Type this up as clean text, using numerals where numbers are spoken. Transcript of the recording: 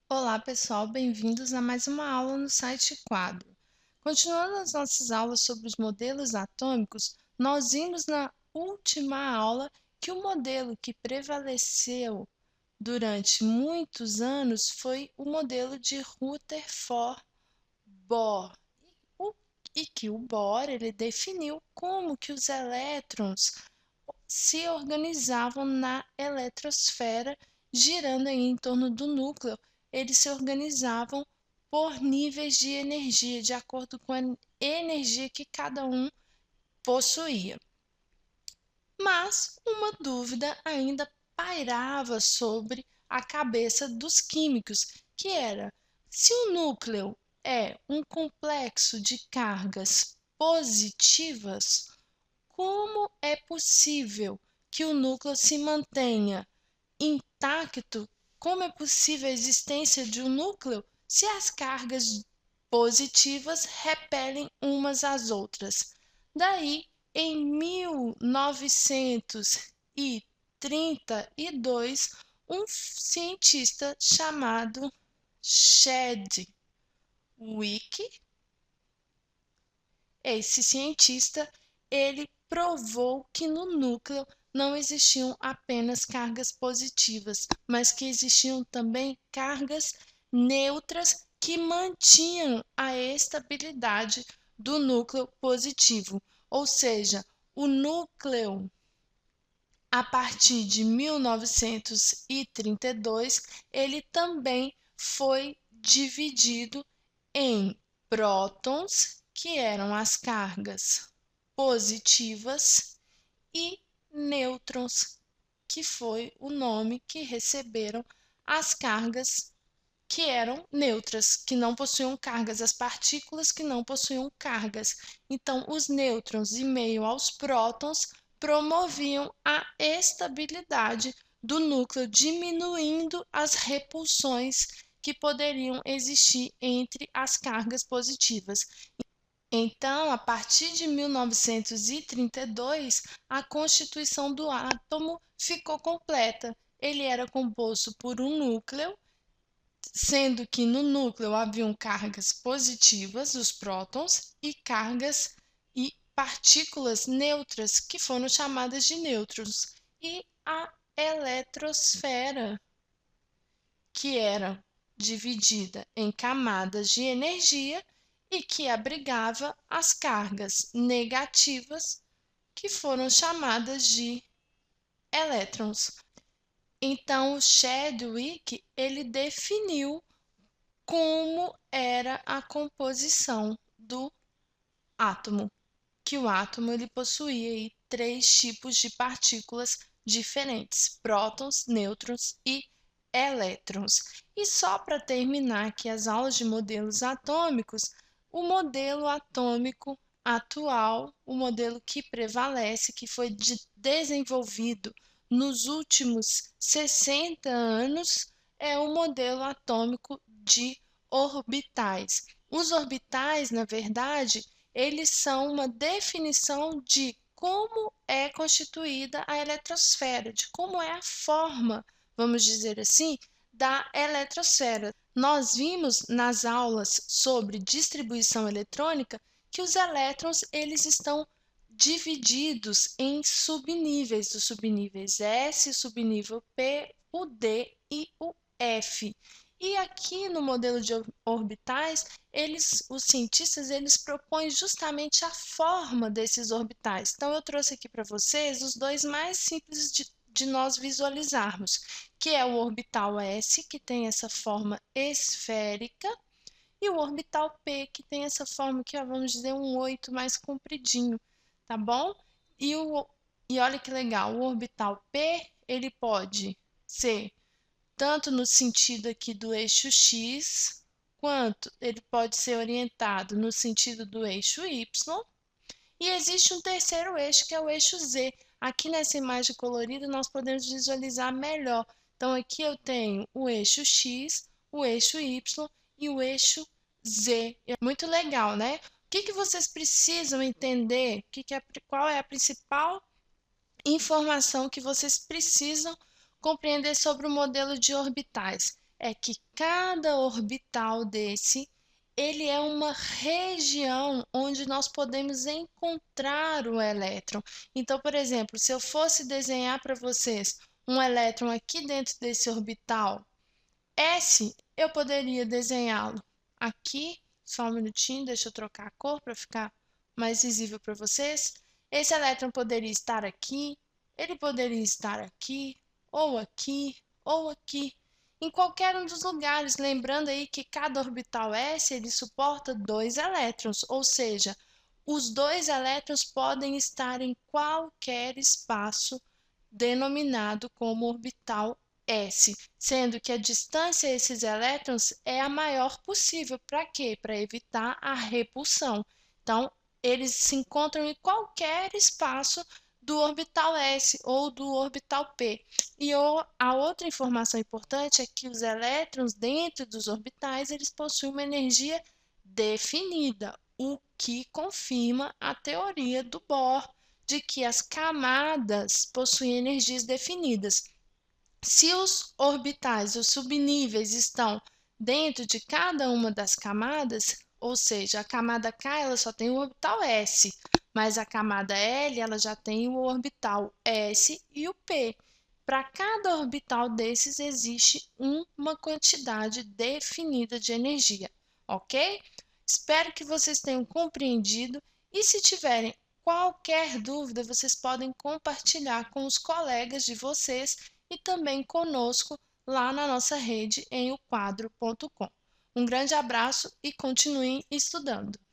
Olá, pessoal, bem-vindos a mais uma aula no site Quadro. Continuando as nossas aulas sobre os modelos atômicos, nós vimos na última aula que o modelo que prevaleceu durante muitos anos foi o modelo de Rutherford Bohr, o- e que o Bohr ele definiu como que os elétrons se organizavam na eletrosfera, girando aí em torno do núcleo. Eles se organizavam por níveis de energia, de acordo com a energia que cada um possuía. Mas uma dúvida ainda pairava sobre a cabeça dos químicos, que era: se o núcleo é um complexo de cargas positivas, como é possível que o núcleo se mantenha intacto? Como é possível a existência de um núcleo se as cargas positivas repelem umas às outras? Daí, em 1932, um cientista chamado Chadwick, esse cientista, ele provou que no núcleo não existiam apenas cargas positivas, mas que existiam também cargas neutras que mantinham a estabilidade do núcleo positivo. Ou seja, o núcleo, a partir de 1932, ele também foi dividido em prótons, que eram as cargas positivas, e nêutrons, que foi o nome que receberam as cargas que eram neutras, que não possuíam cargas, as partículas que não possuíam cargas. Então, os nêutrons, em meio aos prótons, promoviam a estabilidade do núcleo, diminuindo as repulsões que poderiam existir entre as cargas positivas. Então, a partir de 1932, a constituição do átomo ficou completa. Ele era composto por um núcleo, sendo que no núcleo haviam cargas positivas, os prótons, e cargas e partículas neutras, que foram chamadas de nêutrons, e a eletrosfera, que era dividida em camadas de energia e que abrigava as cargas negativas, que foram chamadas de elétrons. Então, Chadwick ele definiu como era a composição do átomo, que o átomo ele possuía aí três tipos de partículas diferentes: prótons, nêutrons e elétrons. E só para terminar aqui as aulas de modelos atômicos, o modelo atômico atual, o modelo que prevalece, que foi desenvolvido nos últimos 60 anos, é o modelo atômico de orbitais. Os orbitais, na verdade, eles são uma definição de como é constituída a eletrosfera, de como é a forma, vamos dizer assim, da eletrosfera. Nós vimos nas aulas sobre distribuição eletrônica que os elétrons eles estão divididos em subníveis, os subníveis S, subnível P, o D e o F. E aqui no modelo de orbitais, os cientistas, eles propõem justamente a forma desses orbitais. Então, eu trouxe aqui para vocês os dois mais simples de nós visualizarmos, que é o orbital S, que tem essa forma esférica, e o orbital P, que tem essa forma aqui, ó, vamos dizer, um 8 mais compridinho, tá bom? E olha que legal, o orbital P, ele pode ser tanto no sentido aqui do eixo X, quanto ele pode ser orientado no sentido do eixo Y. E existe um terceiro eixo, que é o eixo Z. Aqui nessa imagem colorida, nós podemos visualizar melhor. Então, aqui eu tenho o eixo X, o eixo Y e o eixo Z. É muito legal, né? O que vocês precisam entender? Qual é a principal informação que vocês precisam compreender sobre o modelo de orbitais? é que cada orbital desse, ele é uma região onde nós podemos encontrar o elétron. Então, por exemplo, se eu fosse desenhar para vocês um elétron aqui dentro desse orbital S, eu poderia desenhá-lo aqui. Só um minutinho, deixa eu trocar a cor para ficar mais visível para vocês. Esse elétron poderia estar aqui, ele poderia estar aqui, ou aqui, ou aqui, em qualquer um dos lugares. Lembrando aí que cada orbital S ele suporta 2 elétrons, ou seja, os 2 elétrons podem estar em qualquer espaço denominado como orbital S, sendo que a distância a esses elétrons é a maior possível. Para quê? Para evitar a repulsão. Então, eles se encontram em qualquer espaço do orbital S ou do orbital P. E a outra informação importante é que os elétrons dentro dos orbitais eles possuem uma energia definida, o que confirma a teoria do Bohr de que as camadas possuem energias definidas. Se os orbitais, os subníveis estão dentro de cada uma das camadas, ou seja, a camada K ela só tem o orbital S, mas a camada L ela já tem o orbital S e o P. Para cada orbital desses existe uma quantidade definida de energia, ok? Espero que vocês tenham compreendido e se tiverem qualquer dúvida, vocês podem compartilhar com os colegas de vocês e também conosco lá na nossa rede em oquadro.com. Um grande abraço e continuem estudando!